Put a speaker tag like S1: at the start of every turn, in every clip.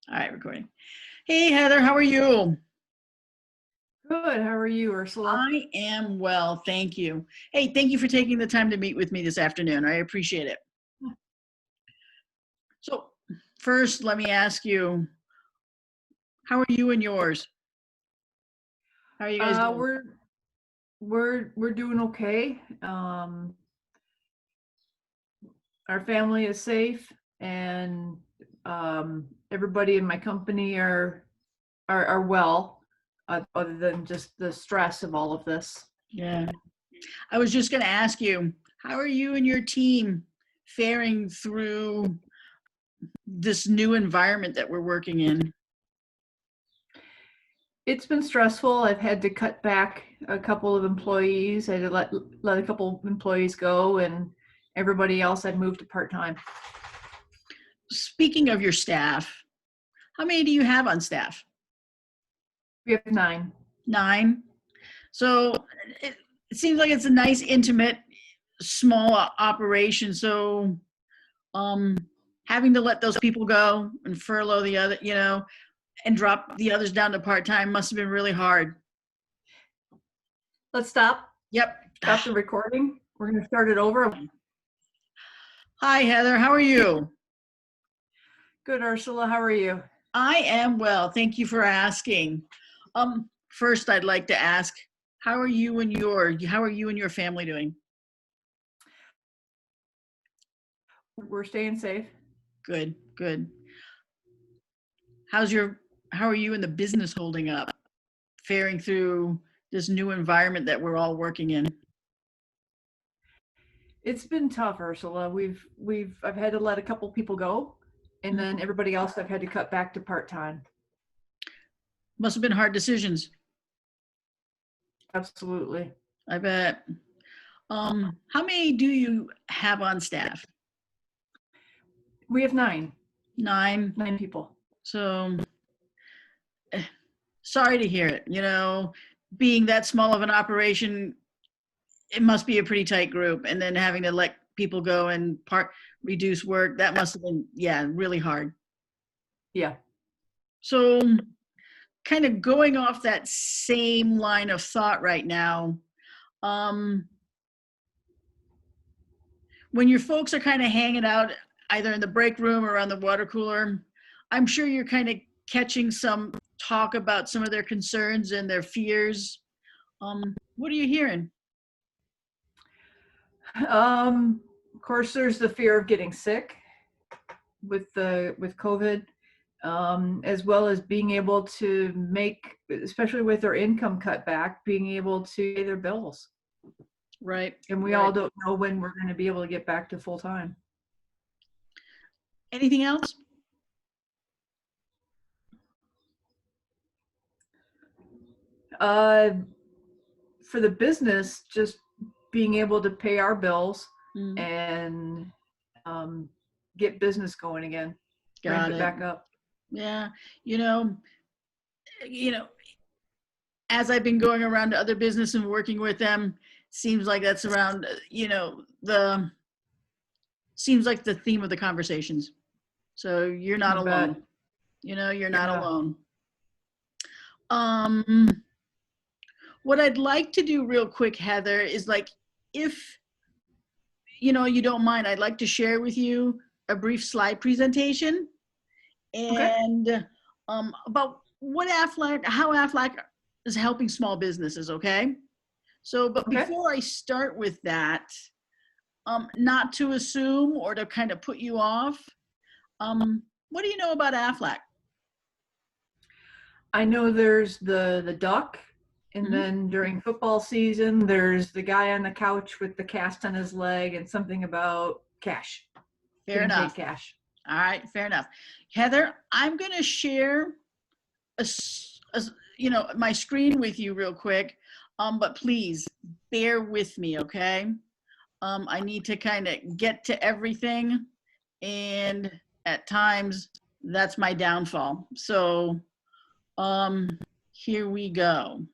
S1: All right, recording. Hey, Heather, how are you?
S2: Good. How are you, Ursula?
S1: I am well, thank you. Hey, thank you for taking the time to meet with me this afternoon. I appreciate it. So, first, let me ask you, how are you and yours? How are you guys
S2: Uh,
S1: doing?
S2: we're we're doing okay. Our family is safe, and everybody in my company are well, other than just the stress of all of this.
S1: Yeah. I was just going to ask you, how are you and your team faring through this new environment that we're working in?
S2: It's been stressful. I've had to cut back a couple of employees. I had to let a couple employees go, and everybody else I'd moved to part-time.
S1: Speaking of your staff, how many do you have on staff?
S2: We have 9.
S1: 9. So it seems like it's a nice, intimate, small operation. So um, having to let those people go and furlough the other, and drop the others down to part-time must have been really hard.
S2: Let's stop.
S1: Yep.
S2: Stop the recording. We're going to start it over.
S1: Hi, Heather. How are you?
S2: Good, Ursula. How are you?
S1: I am well. Thank you for asking. First, I'd like to ask, how are you and your family doing?
S2: We're staying safe.
S1: Good, good. How are you and the business holding up, faring through this new environment that we're all working in?
S2: It's been tough, Ursula. I've had to let a couple people go, and then everybody else I've had to cut back to part-time.
S1: Must have been hard decisions.
S2: Absolutely.
S1: I bet. How many do you have on staff?
S2: We have 9.
S1: 9.
S2: 9 people.
S1: So sorry to hear it. Being that small of an operation, it must be a pretty tight group. And then having to let people go and reduce work, that must have been, yeah, really hard.
S2: Yeah.
S1: So kind of going off that same line of thought right now, when your folks are kind of hanging out either in the break room or on the water cooler, I'm sure you're kind of catching some talk about some of their concerns and their fears. What are you hearing?
S2: Of course, there's the fear of getting sick with COVID, as well as being able to make, especially with their income cut back, being able to pay their bills.
S1: Right.
S2: And we all don't know when we're going to be able to get back to full time.
S1: Anything else?
S2: For the business, just being able to pay our bills and get business going again, ramp it back up.
S1: Yeah, you know, as I've been going around to other business and working with them, seems like that's around, seems like the theme of the conversations. So you're not alone. You're not alone. What I'd like to do real quick, Heather, is like, if you don't mind, I'd like to share with you a brief slide presentation and about how Aflac is helping small businesses. Okay. So, but before I start with that, not to assume or to kind of put you off, what do you know about Aflac?
S2: I know there's the duck, and then during football season, there's the guy on the couch with the cast on his leg and something about cash.
S1: Fair enough.
S2: Cash.
S1: All right, fair enough. Heather, I'm going to share my screen with you real quick, but please bear with me, okay? I need to kind of get to everything, and at times that's my downfall. So here we go.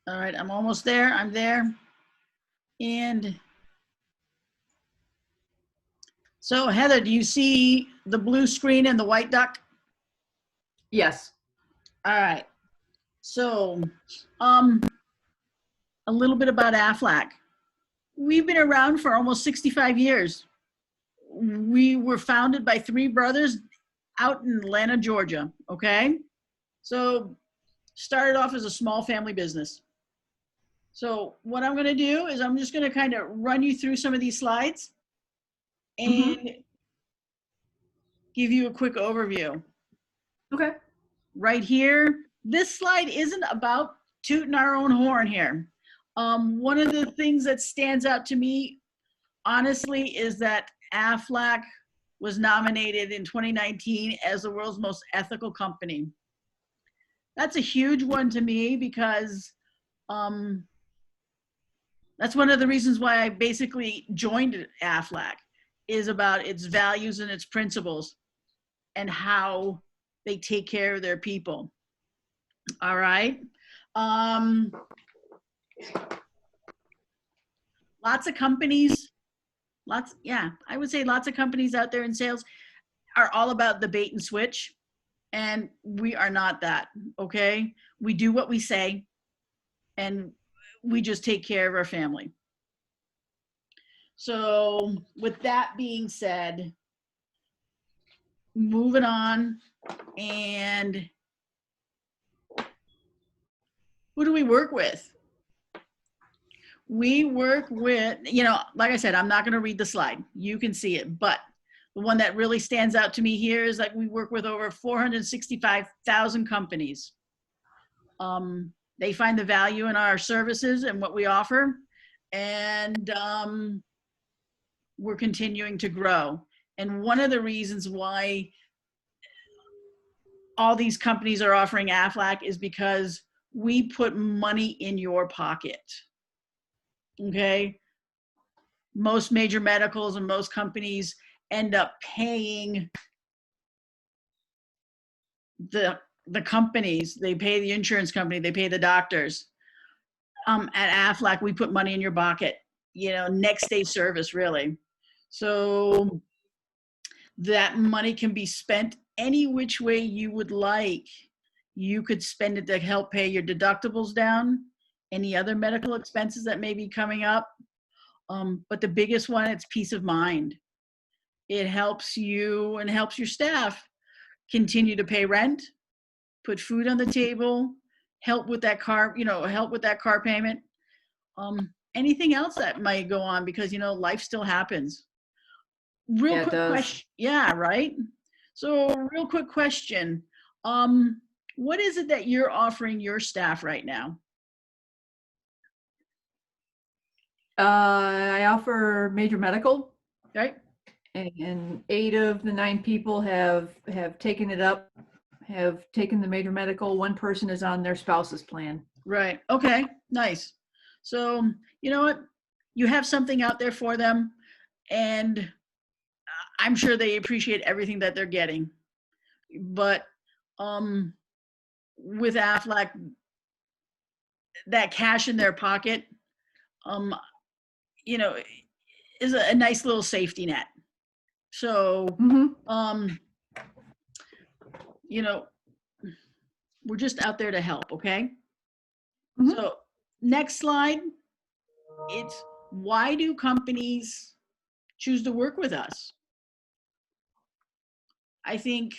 S1: All right, I'm almost there. I'm there. And so Heather, do you see the blue screen and the white duck?
S2: Yes.
S1: All right. So a little bit about Aflac. We've been around for almost 65 years. We were founded by three brothers out in Atlanta, Georgia. Okay. So started off as a small family business. So what I'm going to do is I'm just going to kind of run you through some of these slides
S2: Mm-hmm.
S1: and give you a quick overview.
S2: Okay.
S1: Right here, this slide isn't about tooting our own horn here. One of the things that stands out to me, honestly, is that Aflac was nominated in 2019 as the world's most ethical company. That's a huge one to me because um, that's one of the reasons why I basically joined Aflac, is about its values and its principles and how they take care of their people. All right. Um, lots of companies, I would say lots of companies out there in sales are all about the bait and switch. And we are not that. Okay. We do what we say and we just take care of our family. So, with that being said, moving on, and who do we work with? We work with, like I said, I'm not going to read the slide. You can see it. But the one that really stands out to me here is like we work with over 465,000 companies. They find the value in our services and what we offer. And we're continuing to grow. And one of the reasons why all these companies are offering Aflac is because we put money in your pocket. Okay. Most major medicals and most companies end up paying the companies. They pay the insurance company, they pay the doctors. At Aflac, we put money in your pocket, next day service, really. So that money can be spent any which way you would like. You could spend it to help pay your deductibles down, any other medical expenses that may be coming up. But the biggest one, it's peace of mind. It helps you and helps your staff continue to pay rent, put food on the table, help with that car payment. Anything else that might go on because life still happens. Real
S2: Yeah, it
S1: quick
S2: does.
S1: question. Yeah, right. So real quick question. What is it that you're offering your staff right now?
S2: I offer major medical,
S1: Right.
S2: and 8 of the 9 people have taken it up, have taken the major medical. One person is on their spouse's plan.
S1: Right. Okay. Nice. So you know what? You have something out there for them, and I'm sure they appreciate everything that they're getting. But with Aflac, that cash in their pocket, um, you know, is a nice little safety net. So,
S2: Mm-hmm.
S1: um, you know, we're just out there to help. Okay.
S2: Mm-hmm.
S1: So, next slide. It's why do companies choose to work with us? I think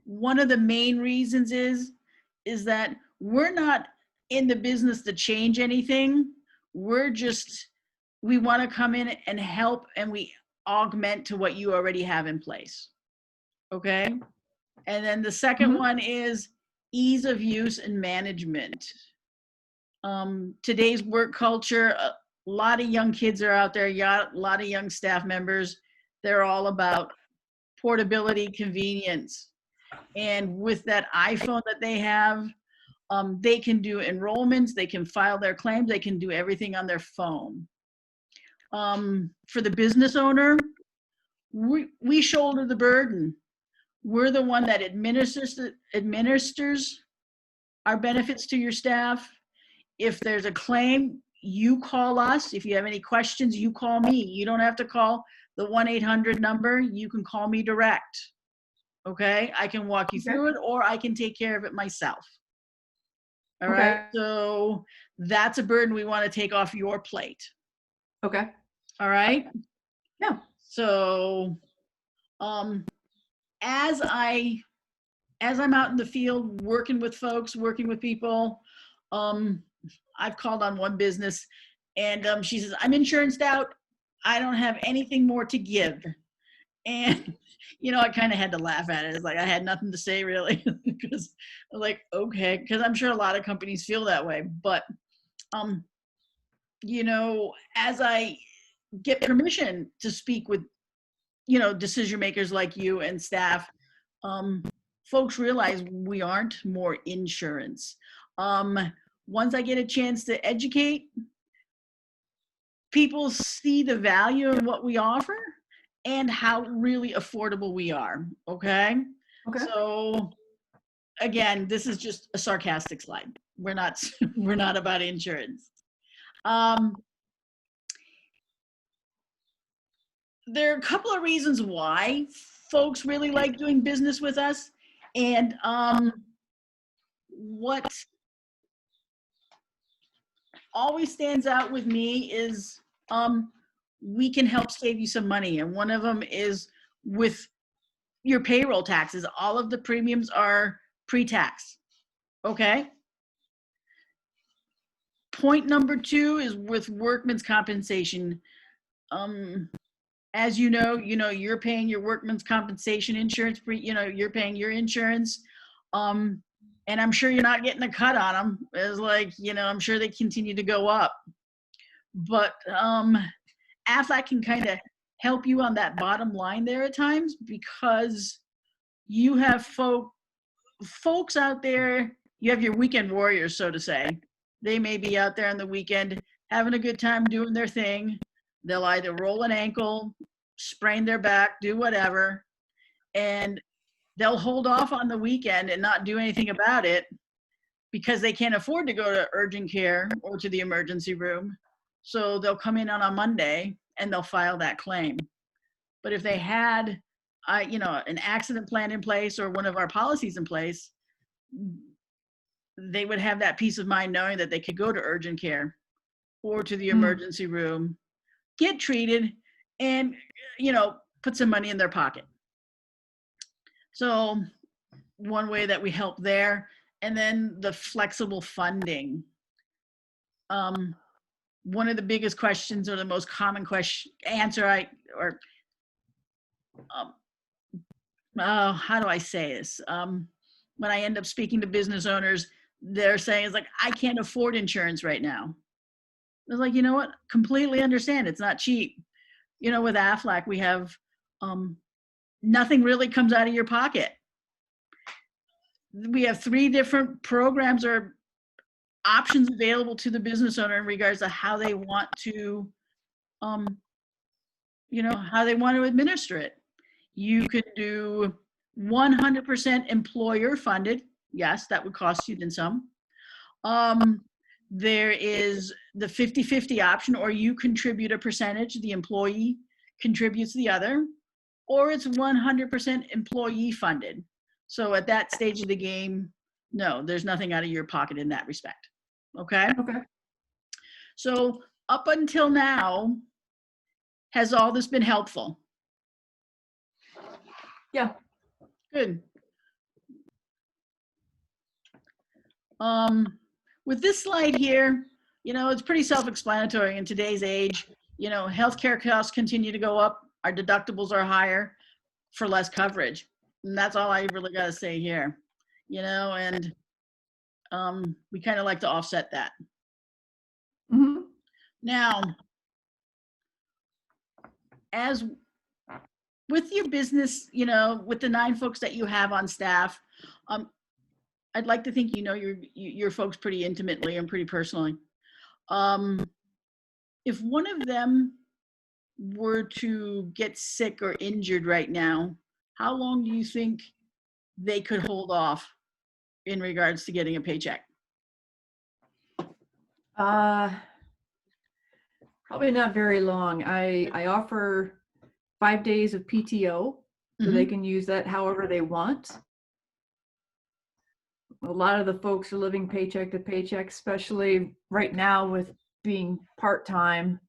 S1: one of the main reasons is that we're not in the business to change anything. We want to come in and help, and we augment to what you already have in place. Okay. And then the second
S2: Mm-hmm.
S1: one is ease of use and management. Today's work culture, a lot of young kids are out there, a lot of young staff members. They're all about portability, convenience. And with that iPhone that they have, they can do enrollments, they can file their claims, they can do everything on their phone. For the business owner, we shoulder the burden. We're the one that administers our benefits to your staff. If there's a claim, you call us. If you have any questions, you call me. You don't have to call the 1-800 number. You can call me direct. Okay? I can walk you
S2: Okay.
S1: through it, or I can take care of it myself. All right?
S2: Okay.
S1: So that's a burden we want to take off your plate.
S2: Okay.
S1: All right?
S2: Yeah.
S1: So as I'm out in the field working with folks, working with people, I've called on one business, and she says, I'm insuranced out. I don't have anything more to give. And, I kind of had to laugh at it. It's like I had nothing to say really, because I was like, okay, because I'm sure a lot of companies feel that way. But, as I get permission to speak with, decision makers like you and staff, folks realize we aren't more insurance. Once I get a chance to educate, people see the value in what we offer and how really affordable we are. Okay.
S2: Okay.
S1: So again, this is just a sarcastic slide. We're not we're not about insurance. There are a couple of reasons why folks really like doing business with us, and what always stands out with me is we can help save you some money, and one of them is with your payroll taxes. All of the premiums are pre-tax. Okay. Point number 2 is with workman's compensation. As you know, you're paying your workman's compensation insurance. You're paying your insurance, and I'm sure you're not getting a cut on them. It's like, I'm sure they continue to go up. But Aflac can kind of help you on that bottom line there at times, because you have folks out there. You have your weekend warriors, so to say. They may be out there on the weekend having a good time doing their thing. They'll either roll an ankle, sprain their back, do whatever, and they'll hold off on the weekend and not do anything about it because they can't afford to go to urgent care or to the emergency room. So they'll come in on a Monday and they'll file that claim. But if they had, an accident plan in place or one of our policies in place, they would have that peace of mind knowing that they could go to urgent care or to the emergency room, get treated, and, put some money in their pocket. So one way that we help there. And then the flexible funding. One of the biggest questions, or the most common answer how do I say this? When I end up speaking to business owners, they're saying, it's like, I can't afford insurance right now. It's like, you know what? Completely understand. It's not cheap. With Aflac, we have nothing really comes out of your pocket. We have 3 different programs or options available to the business owner in regards to how they want to, how they want to administer it. You could do 100% employer funded. Yes, that would cost you then some. There is the 50-50 option, or you contribute a percentage, the employee contributes the other, or it's 100% employee funded. So at that stage of the game, no, there's nothing out of your pocket in that respect. Okay?
S2: Okay.
S1: So up until now, has all this been helpful?
S2: Yeah.
S1: Good. With this slide here, it's pretty self-explanatory in today's age. Healthcare costs continue to go up. Our deductibles are higher for less coverage. And that's all I really got to say here. And we kind of like to offset that.
S2: Mm-hmm.
S1: Now, as with your business, with the 9 folks that you have on staff, I'd like to think your folks pretty intimately and pretty personally. If one of them were to get sick or injured right now, how long do you think they could hold off in regards to getting a paycheck?
S2: Probably not very long. I offer 5 days of PTO, so they can use that however they want. A lot of the folks are living paycheck to paycheck, especially right now with being part-time.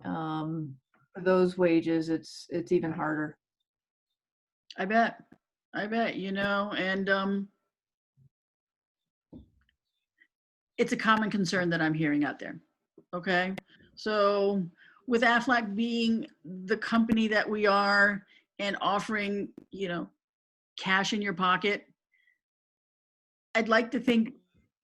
S2: For those wages, it's even harder.
S1: I bet, and it's a common concern that I'm hearing out there. Okay. So with Aflac being the company that we are and offering, cash in your pocket, I'd like to think,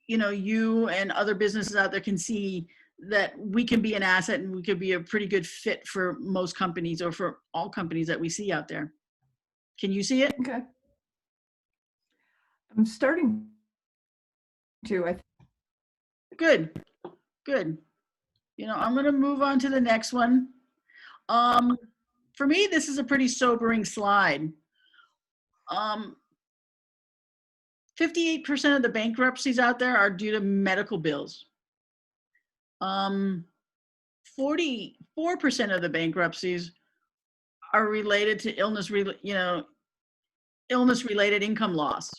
S1: you and other businesses out there can see that we can be an asset and we could be a pretty good fit for most companies or for all companies that we see out there. Can you see it?
S2: Okay. I'm starting to.
S1: Good. I'm going to move on to the next one. For me, this is a pretty sobering slide. 58% of the bankruptcies out there are due to medical bills. 44% of the bankruptcies are related to illness-related income loss.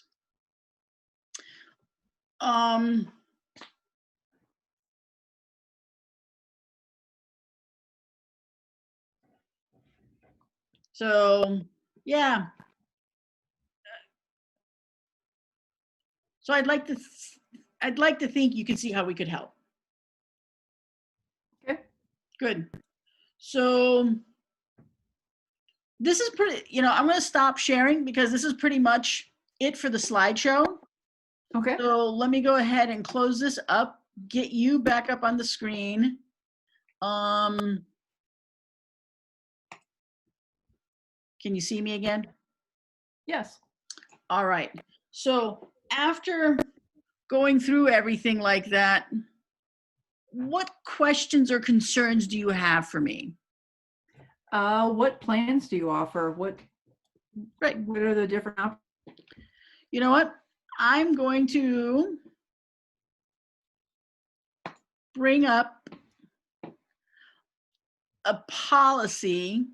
S1: So yeah. So I'd like to think you can see how we could help.
S2: Okay.
S1: Good. So this is pretty, I'm going to stop sharing because this is pretty much it for the slideshow.
S2: Okay.
S1: So let me go ahead and close this up, get you back up on the screen. Can you see me again?
S2: Yes.
S1: All right. So after going through everything like that, what questions or concerns do you have for me?
S2: What plans do you offer? What are the different options?
S1: You know what? I'm going to bring up a policy,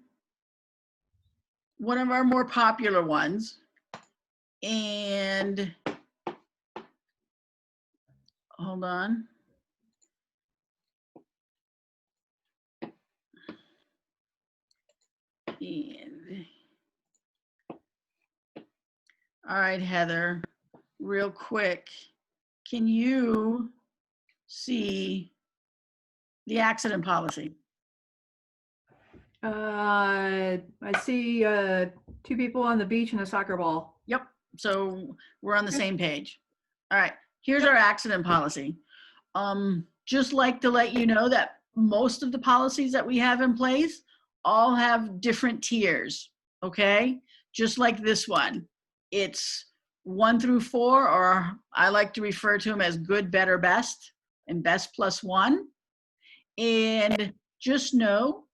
S1: one of our more popular ones, and hold on. And all right, Heather, real quick, can you see the accident policy?
S2: I see 2 people on the beach and a soccer ball.
S1: Yep. So we're on the same page. All right. Here's our accident policy. Just like to let you know that most of the policies that we have in place all have different tiers. Okay. Just like this one. It's 1 through 4, or I like to refer to them as good, better, best, and best plus 1. And just know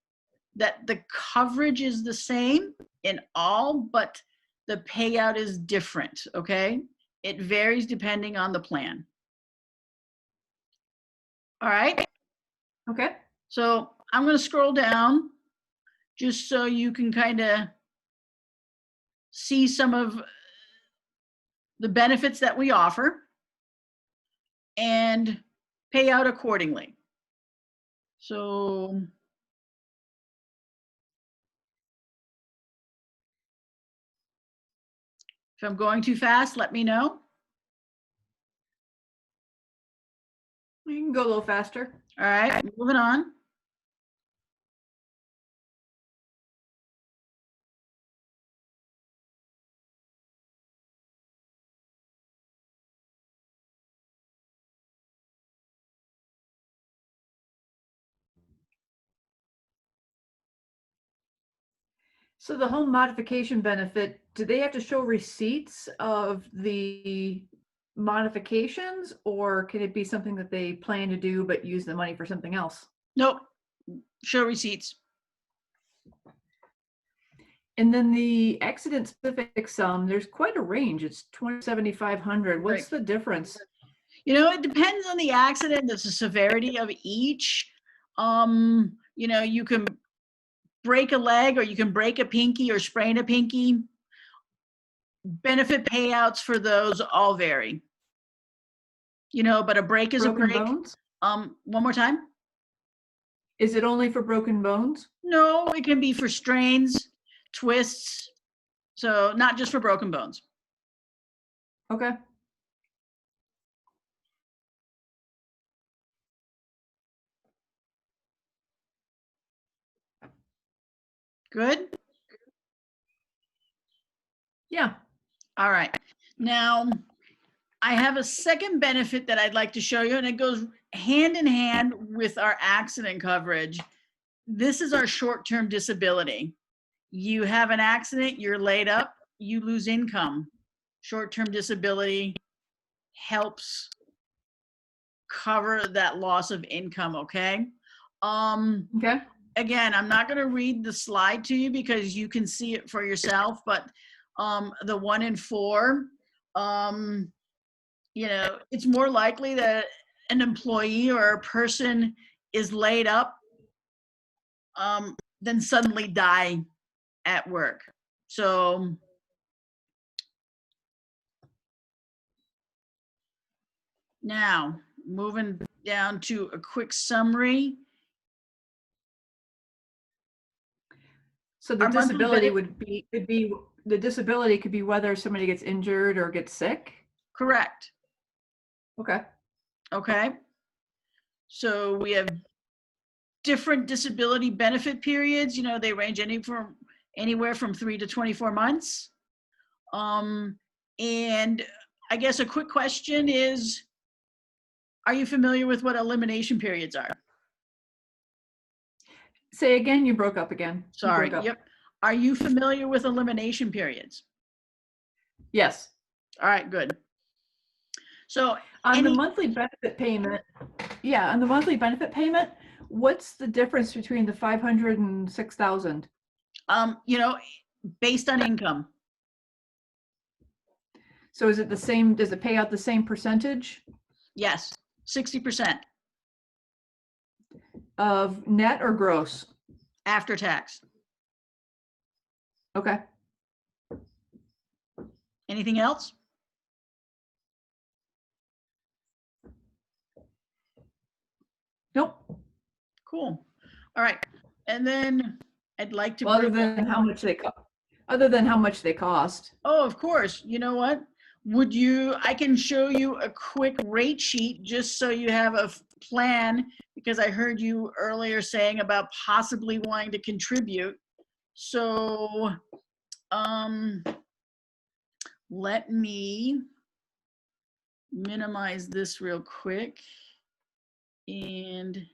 S1: that the coverage is the same in all, but the payout is different, okay? It varies depending on the plan. All right?
S2: Okay.
S1: So I'm going to scroll down just so you can kind of see some of the benefits that we offer and pay out accordingly. So if I'm going too fast, let me know.
S2: You can go a little faster.
S1: All right, moving on.
S2: So the home modification benefit, do they have to show receipts of the modifications, or can it be something that they plan to do but use the money for something else?
S1: Nope. Show receipts.
S2: And then the accident specific sum, there's quite a range. It's 7,500. What's
S1: Right.
S2: the difference?
S1: You know, it depends on the accident. There's the severity of each. You know, you can break a leg or you can break a pinky or sprain a pinky. Benefit payouts for those all vary. You know, but a break is a
S2: Broken
S1: break.
S2: bones?
S1: One more time.
S2: Is it only for broken bones?
S1: No, it can be for strains, twists. So not just for broken bones.
S2: Okay.
S1: Good.
S2: Yeah.
S1: All right. Now, I have a second benefit that I'd like to show you, and it goes hand in hand with our accident coverage. This is our short-term disability. You have an accident, you're laid up, you lose income. Short-term disability helps cover that loss of income, okay?
S2: Okay.
S1: Again, I'm not going to read the slide to you because you can see it for yourself, but the 1 in 4, you know, it's more likely that an employee or a person is laid up than suddenly die at work. So now moving down to a quick summary.
S2: So the
S1: Our monthly
S2: disability
S1: benefit,
S2: could be the disability could be whether somebody gets injured or gets sick.
S1: correct.
S2: Okay.
S1: Okay. So we have different disability benefit periods. You know, they range anywhere from 3 to 24 months. And I guess a quick question is, are you familiar with what elimination periods are?
S2: Say again, you broke up again. You
S1: Sorry.
S2: broke up.
S1: Yep. Are you familiar with elimination periods?
S2: Yes.
S1: All right, good. So
S2: On the monthly benefit payment, yeah, on the monthly benefit payment, what's the difference between the 500 and 6,000?
S1: you know, based on income.
S2: So is it the same, does it pay out the same percentage
S1: Yes, 60%
S2: of net or gross?
S1: after tax.
S2: Okay.
S1: Anything else?
S2: Nope.
S1: Cool. All right. And then I'd like to
S2: Well,
S1: bring up,
S2: other than how much they cost.
S1: oh, of course. You know what? I can show you a quick rate sheet just so you have a plan, because I heard you earlier saying about possibly wanting to contribute. So let me minimize this real quick and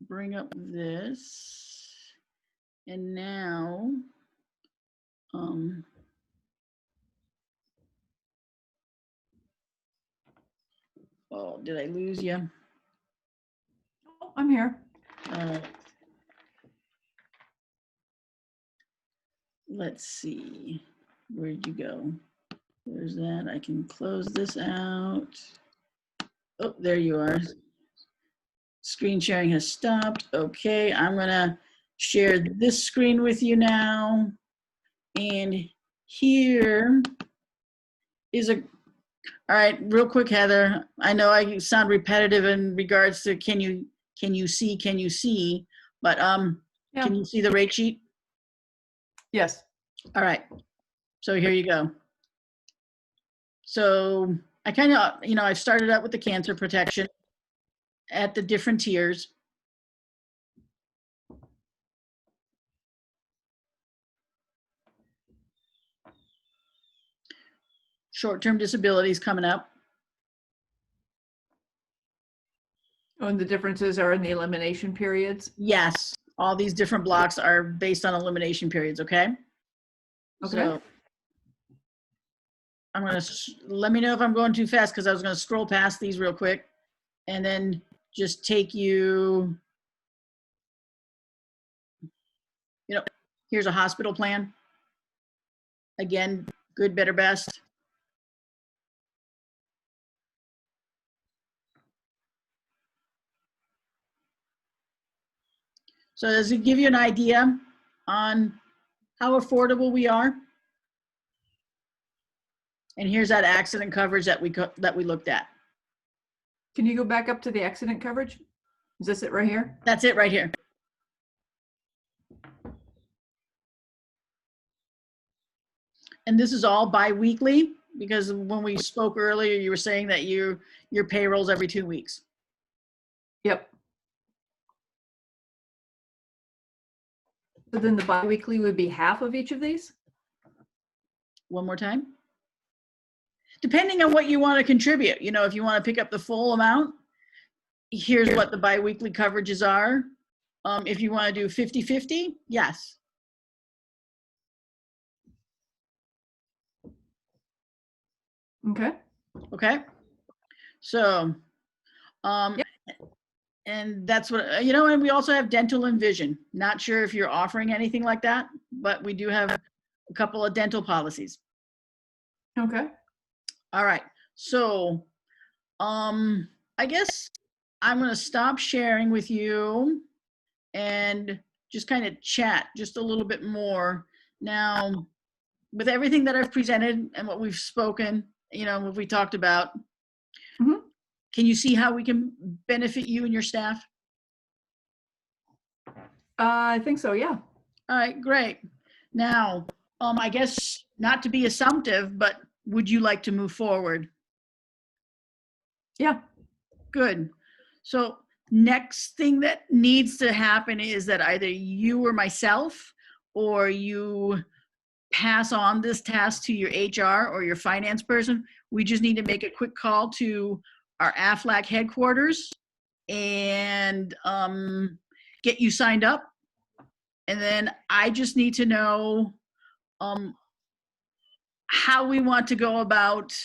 S1: bring up this. And now, oh, did I lose you?
S2: Oh, I'm here.
S1: Let's see. Where'd you go? There's that. I can close this out. Oh, there you are. Screen sharing has stopped. Okay, I'm gonna share this screen with you now. And here is all right, real quick, Heather. I know I sound repetitive in regards to can you see, but
S2: Yeah.
S1: can you see the rate sheet?
S2: Yes.
S1: All right, so here you go. So I kind of, I've started out with the cancer protection at the different tiers. Short-term disabilities coming up.
S2: Oh, and the differences are in the elimination periods?
S1: Yes, all these different blocks are based on elimination periods, okay?
S2: Okay.
S1: So I'm gonna, let me know if I'm going too fast because I was gonna scroll past these real quick and then just take you, you know, here's a hospital plan. Again, good, better, best. So does it give you an idea on how affordable we are? And here's that accident coverage that we looked at.
S2: Can you go back up to the accident coverage? Is this it right here?
S1: That's it right here. And this is all bi-weekly, because when we spoke earlier, you were saying that your payroll's every 2 weeks.
S2: Yep. So then the biweekly would be half of each of these?
S1: One more time. Depending on what you want to contribute, if you want to pick up the full amount, here's what the bi-weekly coverages are. If you want to do 50-50, yes.
S2: Okay.
S1: Okay. So,
S2: Yep.
S1: and that's what, and we also have dental and vision. Not sure if you're offering anything like that, but we do have a couple of dental policies.
S2: Okay.
S1: All right. So, I guess I'm going to stop sharing with you and just kind of chat just a little bit more. Now, with everything that I've presented and what we've spoken, what we talked about, can you see how we can benefit you and your staff?
S2: I think so, yeah.
S1: All right, great. Now, I guess not to be assumptive, but would you like to move forward?
S2: Yeah.
S1: Good. So next thing that needs to happen is that either you or myself, or you pass on this task to your HR or your finance person. We just need to make a quick call to our AFLAC headquarters and get you signed up. And then I just need to know how we want to go about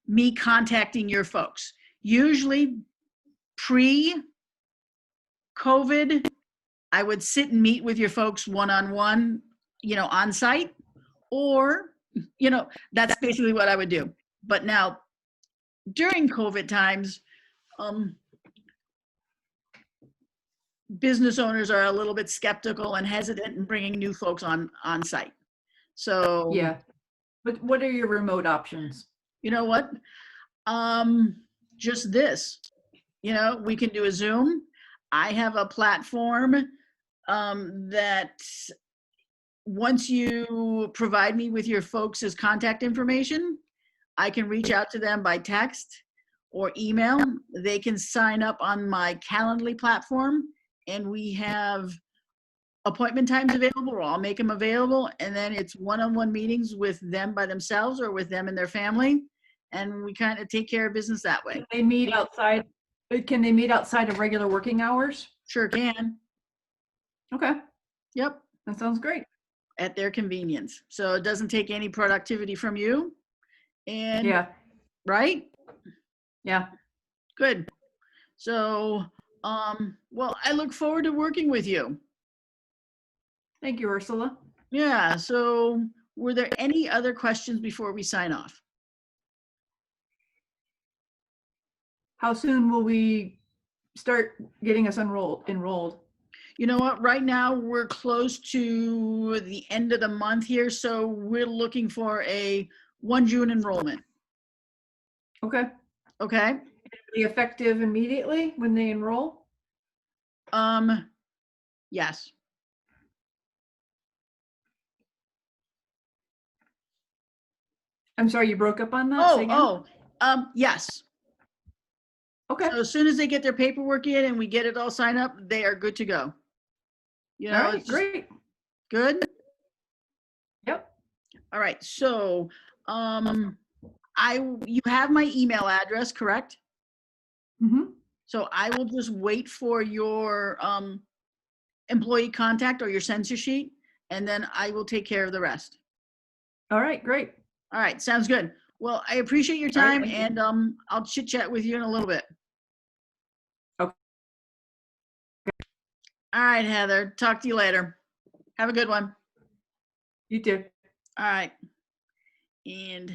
S1: me contacting your folks. Usually pre-COVID, I would sit and meet with your folks one-on-one, on site, or, that's basically what I would do. But now, during COVID times, business owners are a little bit skeptical and hesitant in bringing new folks on site. So,
S2: Yeah. But what are your remote options?
S1: you know what? Just this. We can do a Zoom. I have a platform that once you provide me with your folks' contact information, I can reach out to them by text or email. They can sign up on my Calendly platform, and we have appointment times available, or I'll make them available, and then it's one-on-one meetings with them by themselves or with them and their family, and we kind of take care of business that way.
S2: Can they meet outside? Can they meet outside of regular working hours?
S1: Sure can.
S2: Okay.
S1: Yep.
S2: That sounds great.
S1: At their convenience. So it doesn't take any productivity from you. And
S2: yeah.
S1: Right?
S2: Yeah.
S1: Good. So, well, I look forward to working with you.
S2: Thank you, Ursula.
S1: Yeah. So were there any other questions before we sign off?
S2: How soon will we start getting us enrolled?
S1: You know what? Right now we're close to the end of the month here, so we're looking for a 1 June enrollment.
S2: Okay.
S1: Okay.
S2: Be effective immediately when they enroll?
S1: Yes.
S2: I'm sorry, you broke up on that?
S1: Yes.
S2: Okay.
S1: So as soon as they get their paperwork in and we get it all signed up, they are good to go.
S2: All right, great.
S1: Good.
S2: Yep.
S1: All right. So, you have my email address, correct?
S2: Mm-hmm.
S1: So I will just wait for your employee contact or your census sheet, and then I will take care of the rest.
S2: All right, great.
S1: All right, sounds good. Well, I appreciate your time, and I'll chit chat with you in a little bit.
S2: Okay.
S1: All right, Heather. Talk to you later. Have a good one.
S2: You too.
S1: All right. And